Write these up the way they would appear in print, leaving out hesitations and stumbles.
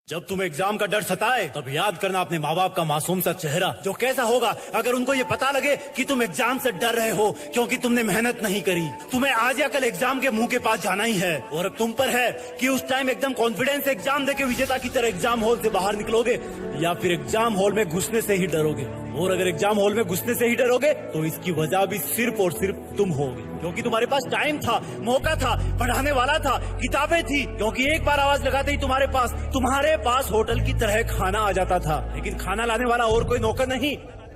जब तुम्हें एग्जाम का डर सताए तब याद करना अपने माँ बाप का मासूम सा चेहरा, जो कैसा होगा अगर उनको ये पता लगे कि तुम एग्जाम से डर रहे हो क्योंकि तुमने मेहनत नहीं करी। तुम्हें आज या कल एग्जाम के मुंह के पास जाना ही है और अब तुम पर है कि उस टाइम एकदम कॉन्फिडेंस से एग्जाम देके विजेता की तरह एग्जाम हॉल से बाहर निकलोगे या फिर एग्जाम हॉल में घुसने से ही डरोगे। और अगर एग्जाम हॉल में घुसने से ही डरोगे तो इसकी वजह भी सिर्फ और सिर्फ तुम होगे, क्योंकि तुम्हारे पास टाइम था, मौका था, पढ़ाने वाला था, किताबें थी, क्योंकि एक बार आवाज लगाते ही तुम्हारे पास होटल की तरह खाना आ जाता था। लेकिन खाना लाने वाला और कोई नौकर नहीं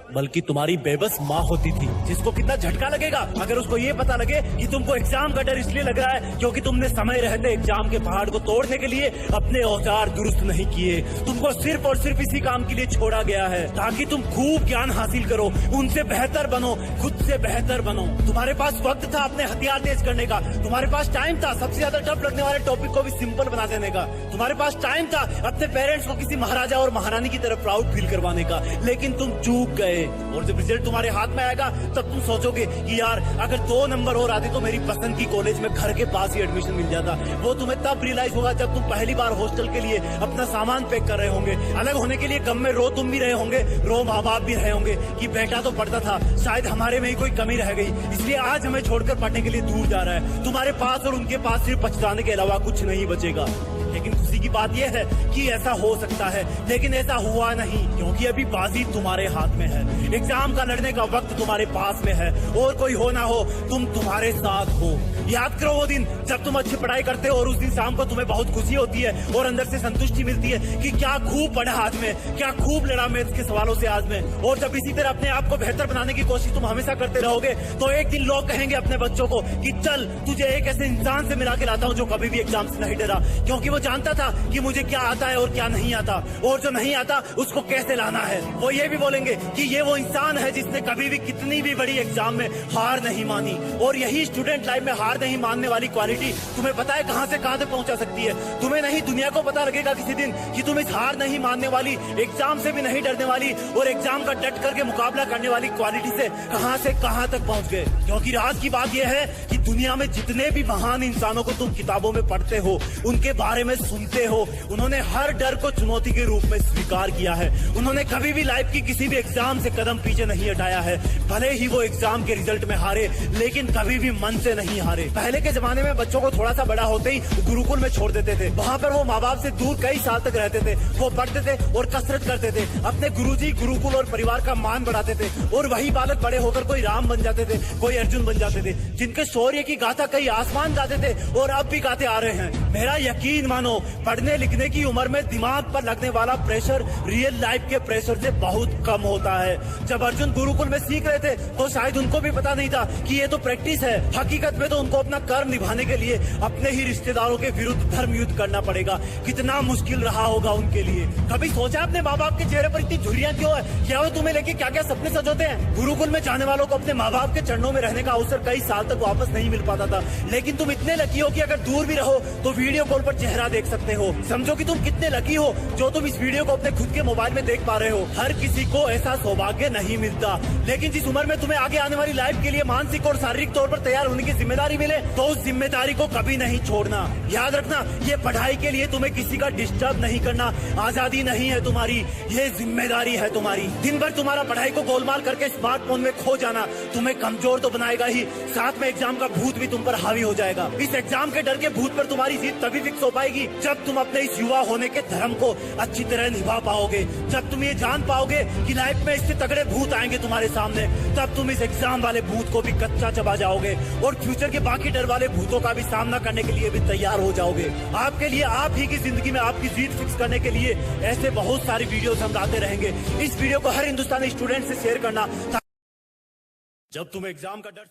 बल्कि तुम्हारी बेबस माँ होती थी, जिसको कितना झटका लगेगा अगर उसको ये पता लगे कि तुमको एग्जाम का डर इसलिए लग रहा है क्योंकि तुमने समय रहते एग्जाम के पहाड़ को तोड़ने के लिए अपने औजार दुरुस्त नहीं किए। तुमको सिर्फ और सिर्फ इसी काम के लिए छोड़ा गया है ताकि तुम खूब ज्ञान हासिल करो, उनसे बेहतर बनो, खुद से बेहतर बनो। तुम्हारे पास वक्त था अपने हथियार तेज करने का, तुम्हारे पास टाइम था सबसे ज्यादा टफ लगने वाले टॉपिक को भी सिंपल बना देने का, तुम्हारे पास टाइम था अपने पेरेंट्स को किसी महाराजा और महारानी की तरफ प्राउड फील करवाने का। लेकिन तुम चूक गए और जब रिजल्ट तुम्हारे हाथ में आएगा तब तुम सोचोगे कि यार अगर 2 नंबर और आते तो मेरी पसंद की कॉलेज में घर के पास ही एडमिशन मिल जाता। वो तुम्हें तब रियलाइज होगा जब तुम पहली बार हॉस्टल के लिए अपना सामान पैक कर रहे होंगे। अलग होने के लिए गम में रो तुम भी रहे होंगे, रो माँ बाप भी रहे होंगे कि बेटा तो पढ़ता था, शायद हमारे में ही कोई कमी रह गई इसलिए आज हमें छोड़कर पढ़ने के लिए दूर जा रहा है। तुम्हारे पास और उनके पास सिर्फ पछताने के अलावा कुछ नहीं बचेगा। लेकिन खुशी की बात यह है कि ऐसा हो सकता है, लेकिन ऐसा हुआ नहीं क्योंकि अभी बाजी तुम्हारे हाथ में है। एग्जाम का लड़ने का वक्त तुम्हारे पास में है और कोई हो ना हो तुम तुम्हारे साथ हो। याद करो वो दिन जब तुम अच्छी पढ़ाई करते हो और उस दिन शाम को तुम्हें बहुत खुशी होती है और अंदर से संतुष्टि मिलती है कि क्या खूब पढ़ा हाथ में, क्या खूब लड़ा मैथ्स के सवालों से आज में। और जब इसी तरह अपने आप को बेहतर बनाने की कोशिश तुम हमेशा करते रहोगे तो एक दिन लोग कहेंगे अपने बच्चों को कि चल तुझे एक ऐसे इंसान से मिला के लाता हूँ जो कभी भी एग्जाम से नहीं डरा, क्योंकि वो जानता था कि मुझे क्या आता है और क्या नहीं आता, और जो नहीं आता उसको कैसे लाना है। वो ये भी बोलेंगे कि ये वो इंसान है जिसने कभी भी कितनी भी बड़ी एग्जाम में हार नहीं मानी। और यही स्टूडेंट लाइफ में हार नहीं मानने वाली क्वालिटी तुम्हें पता है कहां से कहां तक पहुंचा सकती है। तुम्हें नहीं दुनिया को पता लगेगा किसी दिन कि तुम इस हार नहीं मानने वाली, एग्जाम से भी नहीं डरने वाली और एग्जाम का डट करके मुकाबला करने वाली क्वालिटी से कहां तक पहुंच गए। क्योंकि राज की बात यह है कि दुनिया में जितने भी महान इंसानों को तुम किताबों में पढ़ते हो, उनके बारे में सुनते हो, उन्होंने हर डर को चुनौती के रूप में स्वीकार किया है। उन्होंने कभी भी लाइफ की किसी भी एग्जाम से कदम पीछे नहीं हटाया है। भले ही वो एग्जाम के रिजल्ट में हारे लेकिन कभी भी मन से नहीं हारे। पहले के जमाने में बच्चों को थोड़ा सा बड़ा होते ही गुरुकुल में छोड़ देते थे, वहाँ पर वो माँ बाप से दूर कई साल तक रहते थे। वो पढ़ते थे और कसरत करते थे, अपने गुरुजी, गुरुकुल और परिवार का मान बढ़ाते थे। और वही बालक बड़े होकर कोई राम बन जाते थे, कोई अर्जुन बन जाते थे, जिनके शौर्य की गाथा कई आसमान गाते थे और अब भी गाते आ रहे हैं। मेरा यकीन मानो पढ़ने लिखने की उम्र में दिमाग पर लगने वाला प्रेशर रियल लाइफ के प्रेशर से बहुत कम होता है। जब अर्जुन गुरुकुल में सीख रहे थे तो शायद उनको भी पता नहीं था कि ये तो प्रैक्टिस है। हकीकत में तो उनको अपना कर्म निभाने के लिए अपने ही रिश्तेदारों के विरुद्ध धर्म युद्ध करना पड़ेगा। कितना मुश्किल रहा होगा उनके लिए। कभी सोचा अपने माँ बाप के चेहरे पर इतनी झुर्रियां क्यों है? क्या वो तुम्हें लेके क्या क्या सपने सजोते हैं? गुरुकुल में जाने वालों को अपने माँ बाप के चरणों में रहने का अवसर कई साल तक वापस नहीं मिल पाता था, लेकिन तुम इतने लकी हो कि अगर दूर भी रहो तो वीडियो कॉल पर चेहरा देख सकते हो। समझो कि तुम कितने लकी हो जो तुम इस वीडियो को अपने खुद के मोबाइल में देख पा रहे हो। हर किसी को ऐसा सौभाग्य नहीं मिलता, लेकिन जिस उम्र में तुम्हें आगे आने वाली लाइफ के लिए मानसिक और शारीरिक तौर पर तैयार होने की जिम्मेदारी मिले तो उस जिम्मेदारी को कभी नहीं छोड़ना। याद रखना, ये पढ़ाई के लिए तुम्हें किसी का डिस्टर्ब नहीं करना, आजादी नहीं है तुम्हारी, ये जिम्मेदारी है तुम्हारी। दिन भर तुम्हारा पढ़ाई को गोलमाल करके स्मार्टफोन में खो जाना तुम्हें कमजोर तो बनाएगा ही, साथ में एग्जाम का भूत भी तुम पर हावी हो जाएगा। इस एग्जाम के डर के भूत पर तुम्हारी जीत तभी फिक्स हो पाएगी जब तुम अपने इस युवा होने के धर्म को अच्छी तरह निभा पाओगे, जब तुम ये जान पाओगे कि लाइफ में इससे तगड़े भूत आएंगे तुम्हारे सामने, तब तुम इस एग्जाम वाले भूत को भी कच्चा चबा जाओगे और फ्यूचर के बाकी डर वाले भूतों का भी सामना करने के लिए भी तैयार हो जाओगे। आपके लिए, आप ही की जिंदगी में आपकी जीत फिक्स करने के लिए ऐसे बहुत सारी वीडियोस हम लाते रहेंगे। इस वीडियो को हर हिंदुस्तानी स्टूडेंट से शेयर करना। जब तुम एग्जाम का डर